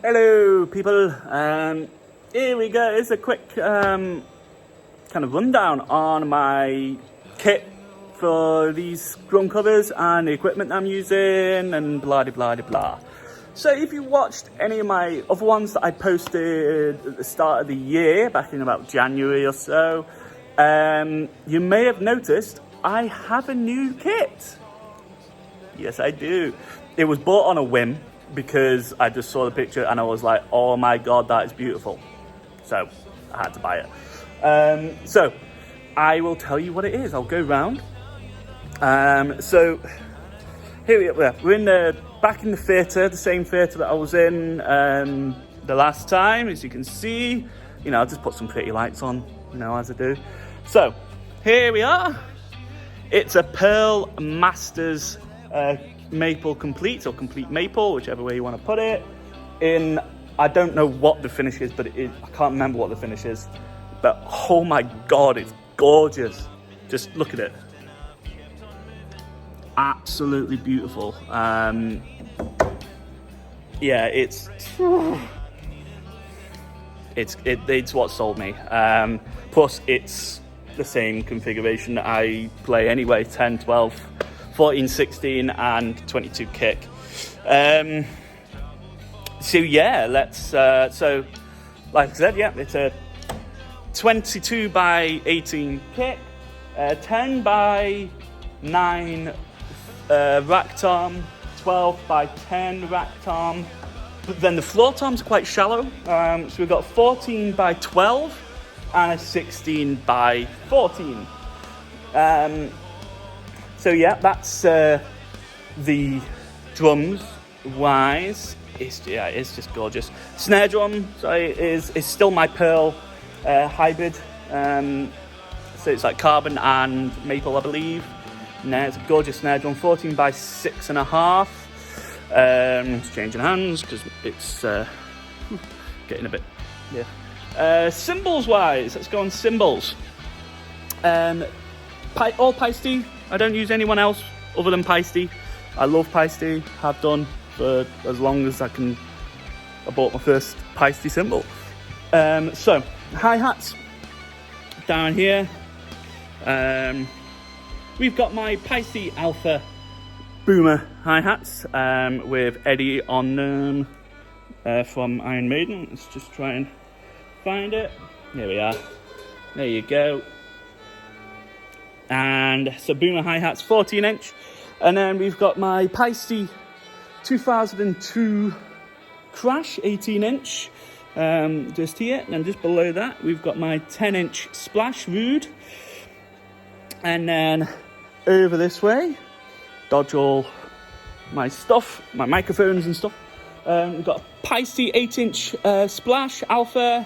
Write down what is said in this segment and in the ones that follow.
Hello people, here we go. It's a quick kind of rundown on my kit for these drum covers and the equipment I'm using and blah de blah de blah. So if you watched any of my other ones that I posted at the start of the year, back in about January or so, you may have noticed I have a new kit. Yes, I do. It was bought on a whim because I just saw the picture and I was like, oh my God, that is beautiful. So I had to buy it. So I will tell you what it is. I'll go round. So here we are. We're back in the theatre, the same theatre that I was in the last time. As you can see, I'll just put some pretty lights on, as I do. So here we are. It's a Pearl Masters Maple Complete, or Complete Maple, whichever way you want to put it. I don't know what the finish is, but I can't remember what the finish is. But oh my God, it's gorgeous. Just look at it. Absolutely beautiful. Yeah, it's what sold me. Plus, it's the same configuration that I play anyway: 10, 12, 14, 16, and 22 kick. So yeah, let's. So, like I said, yeah, it's a 22 by 18 kick, 10 by 9 rack tom, 12 by 10 rack tom. But then the floor toms are quite shallow. So we've got 14 by 12 and a 16 by 14. So yeah, that's the drums wise. It's just gorgeous. Snare drum is still my Pearl hybrid. So it's like carbon and maple, I believe. Now it's a gorgeous snare drum, 14 by 6.5. It's changing hands because it's getting a bit, yeah. Cymbals wise, let's go on cymbals. All Paiste. I don't use anyone else other than Paiste. I love Paiste, have done for as long as I can. I bought my first Paiste cymbal. So hi-hats down here. We've got my Paiste Alpha Boomer hi-hats with Eddie on them from Iron Maiden. Let's just try and find it. Here we are. There you go. And so Boomer hi-hats, 14 inch. And then we've got my Paiste 2002 Crash, 18 inch. Just here. And then just below that, we've got my 10 inch Splash Rude. And then over this way, dodge all my stuff, my microphones and stuff. We've got a Paiste 8 inch Splash Alpha.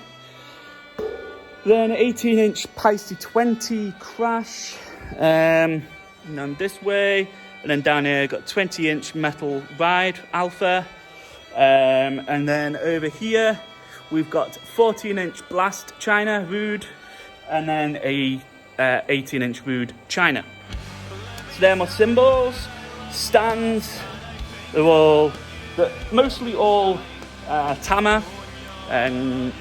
Then 18 inch Paiste 20 Crash. And then this way, and then down here got 20 inch Metal Ride Alpha. And then over here we've got 14 inch Blast China Rude, and then a 18 inch Rude China. So they're my cymbals. Stands, they're mostly all Tama and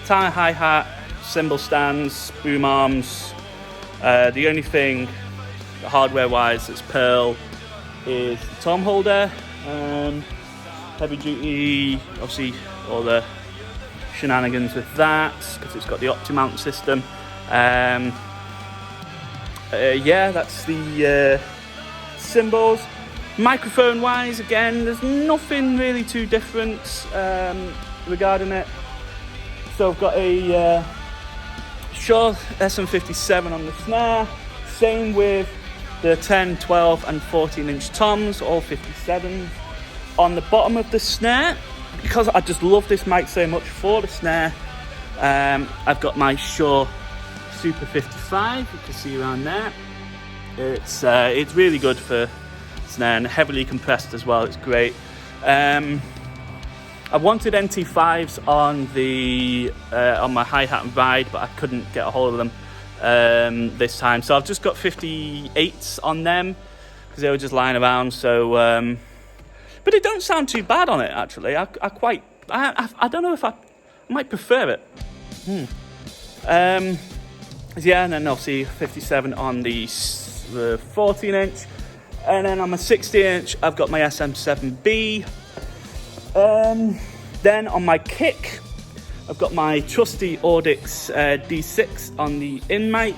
Tama hi-hat, cymbal stands, boom arms. The only thing hardware-wise that's Pearl is the tom holder. Heavy duty, obviously all the shenanigans with that because it's got the OptiMount system. Yeah, that's the cymbals. Microphone-wise, again, there's nothing really too different regarding it. So I've got a Shure SM57 on the snare. Same with the 10, 12 and 14 inch toms, all 57s. On the bottom of the snare, because I just love this mic so much for the snare, I've got my Shure Super 55, you can see around there. It's really good for snare and heavily compressed as well, it's great. I wanted NT5s on my hi-hat and ride, but I couldn't get a hold of them this time. So I've just got 58s on them because they were just lying around. So but it don't sound too bad on it actually. I don't know if I might prefer it. Yeah, and then obviously 57 on the 14-inch, and then on my 16-inch I've got my SM7B. Then on my kick I've got my trusty Audix D6 on the in mic.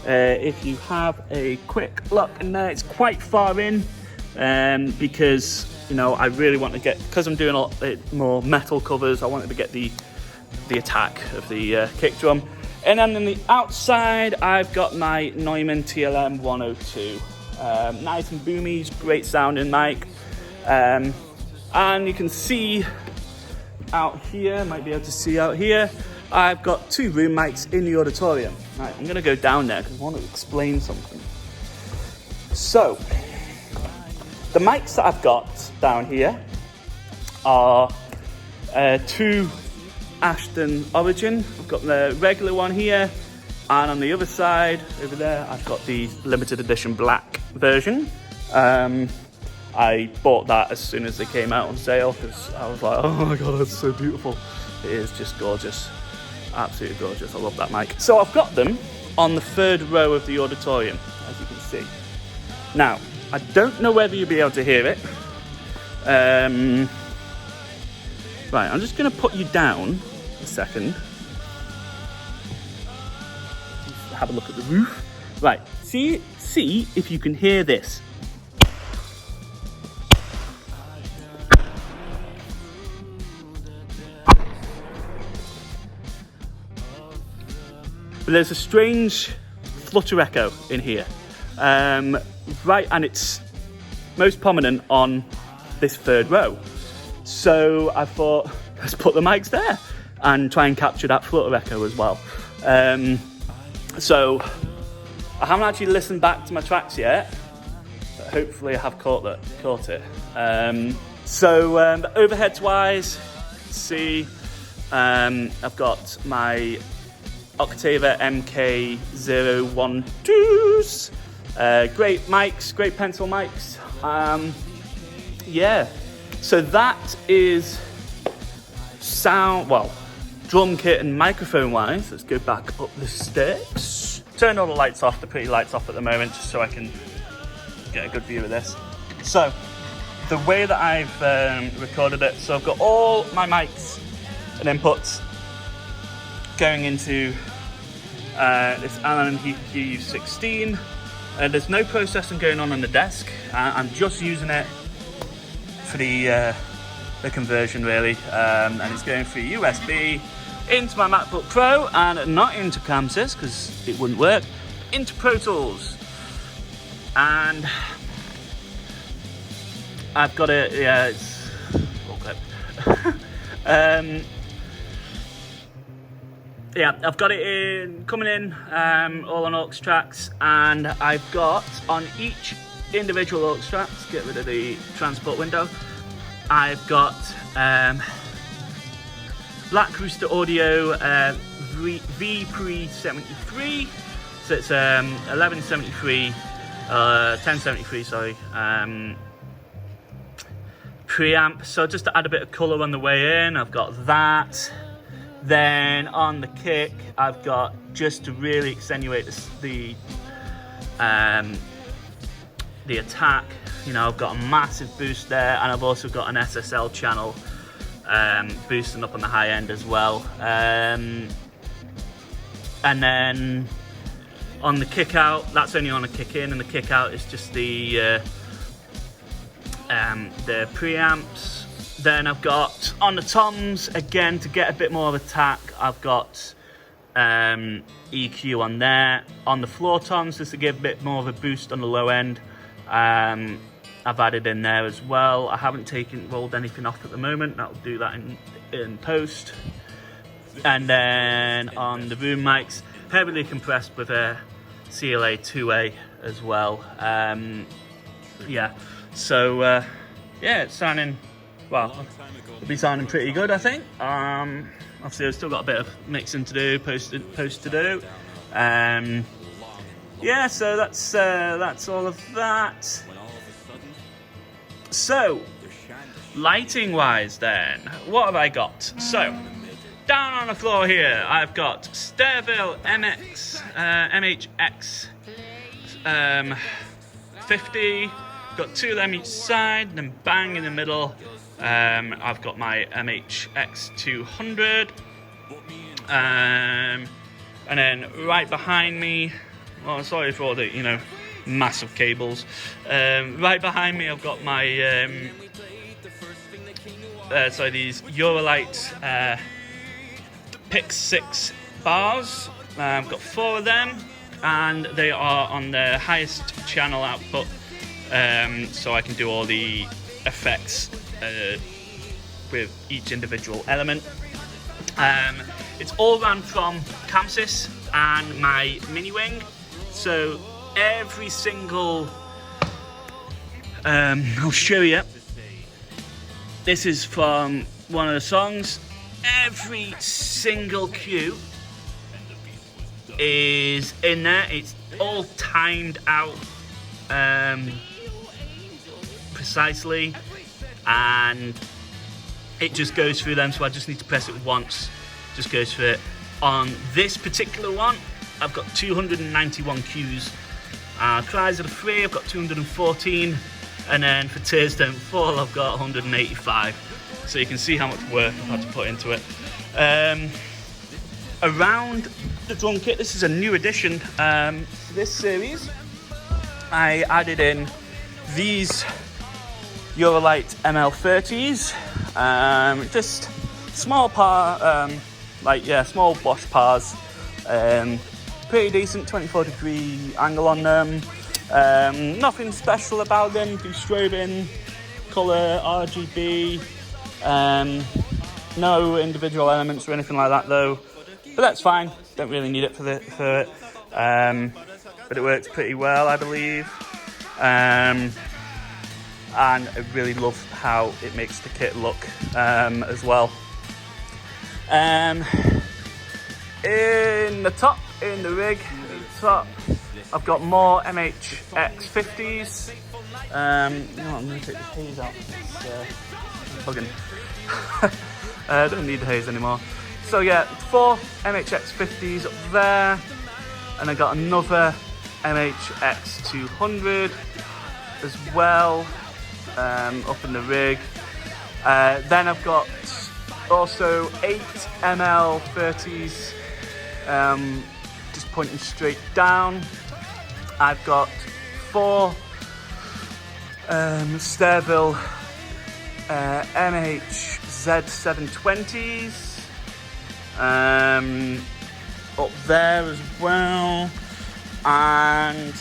If you have a quick look in there, it's quite far in, because you know I really want to get, because I'm doing a lot more metal covers, I wanted to get the attack of the kick drum. And then on the outside I've got my Neumann TLM 102. Nice and boomy, great sounding mic. And you can see out here, might be able to see out here, I've got 2 room mics in the auditorium. Right, I'm gonna go down there because I want to explain something. So, the mics that I've got down here are 2 Ashton Origin. I've got the regular one here, and on the other side over there I've got the limited edition black version. I bought that as soon as they came out on sale because I was like, oh my god, that's so beautiful. It is just gorgeous, absolutely gorgeous. I love that mic. So I've got them on the 3rd row of the auditorium, as you can see. Now, I don't know whether you'll be able to hear it. Right, I'm just going to put you down a second. Just have a look at the roof. Right, see if you can hear this. But there's a strange flutter echo in here. Right, and it's most prominent on this 3rd row. So I thought, let's put the mics there and try and capture that flutter echo as well. So I haven't actually listened back to my tracks yet, but hopefully I have caught it. Overheads wise, see, I've got my Octava MK012s. Great mics, great pencil mics. Yeah, so that is drum kit and microphone wise. Let's go back up the steps. Turn all the lights off, the pretty lights off at the moment, just so I can get a good view of this. So the way that I've recorded it, so I've got all my mics and inputs going into this Allen HQ-16. There's no processing going on the desk. I'm just using it for the conversion really, and it's going through USB into my MacBook Pro and not into Camsys because it wouldn't work, into Pro Tools. And I've got it, yeah, it's full clip. Yeah, I've got it coming in, all on aux tracks, and I've got on each individual aux tracks, get rid of the transport window, I've got Black Rooster Audio V-Pre-73, so it's 1173, 1073, sorry, preamp, so just to add a bit of colour on the way in, I've got that. Then on the kick, I've got, just to really accentuate the attack, you know, I've got a massive boost there, and I've also got an SSL channel boosting up on the high end as well. And then on the kick out, that's only on a kick in, and the kick out is just the preamps. Then I've got on the toms, again, to get a bit more of attack, I've got EQ on there. On the floor toms, just to give a bit more of a boost on the low end, I've added in there as well. I haven't rolled anything off at the moment. That'll do that in post. And then on the boom mics, heavily compressed with a CLA 2A as well. Yeah, so yeah, it's sounding, well, it'll be sounding pretty good, I think. Obviously I've still got a bit of mixing to do, post to do. Yeah, so that's all of that. So lighting wise then, what have I got? So, down on the floor here, I've got Stairville MHX 50, got 2 of them each side, then bang in the middle, I've got my MHX 200, and then right behind me, oh sorry for all the, you know, massive cables, right behind me I've got my, these Eurolite Pick 6 bars. I've got 4 of them, and they are on the highest channel output, so I can do all the effects with each individual element. It's all run from Camsys and my Mini Wing, so every single, I'll show you. This is from one of the songs. Every single cue is in there. It's all timed out precisely, and it just goes through them, so I just need to press it once, just goes through it. On this particular one, I've got 291 cues. Cries of the Free, I've got 214, and then for Tears Don't Fall, I've got 185. So you can see how much work I've had to put into it. Around the drum kit, this is a new addition to this series. I added in these Eurolite ML30s, just small small wash pars, pretty decent 24-degree angle on them. Nothing special about them, do strobing, colour, RGB, no individual elements or anything like that though, but that's fine, don't really need it for it, but it works pretty well, I believe, and I really love how it makes the kit look as well. In the top, in the rig, at the top, I've got more MHX50s. You know what, I'm going to take the haze out. It's bugging. I don't need the haze anymore. So yeah, 4 MHX50s up there, and I got another MHX200 as well up in the rig. Then I've got also 8 ML30s just pointing straight down. I've got 4 Stairville MHZ720s up there as well, and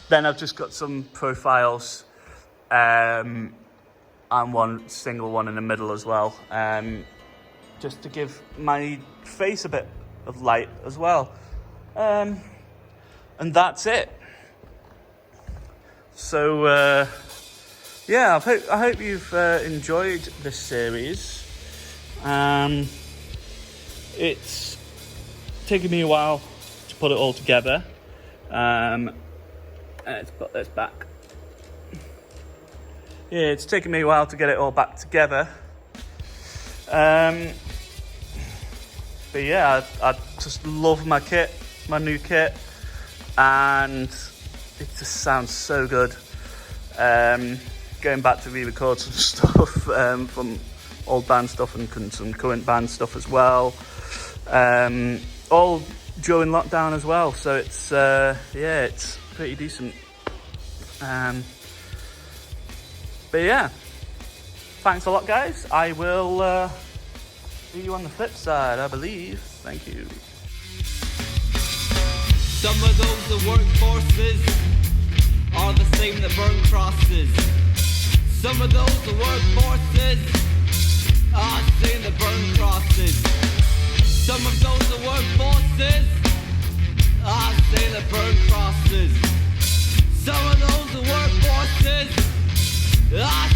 then I've just got some profiles and one single one in the middle as well, just to give my face a bit of light as well, and that's it. So yeah, I hope you've enjoyed this series. It's taken me a while to put it all together. Let's put this back. Yeah, it's taken me a while to get it all back together. But yeah, I just love my kit, my new kit, and it just sounds so good. Going back to re-record some stuff from old band stuff and some current band stuff as well. All during lockdown as well, so it's yeah, it's pretty decent. But yeah, thanks a lot, guys. I will see you on the flip side, I believe. Thank you. Some of those that work forces are the same that burn crosses. Some of those that work forces are the same that burn crosses. Some of those that work forces are the same that burn crosses. Some of those that work forces are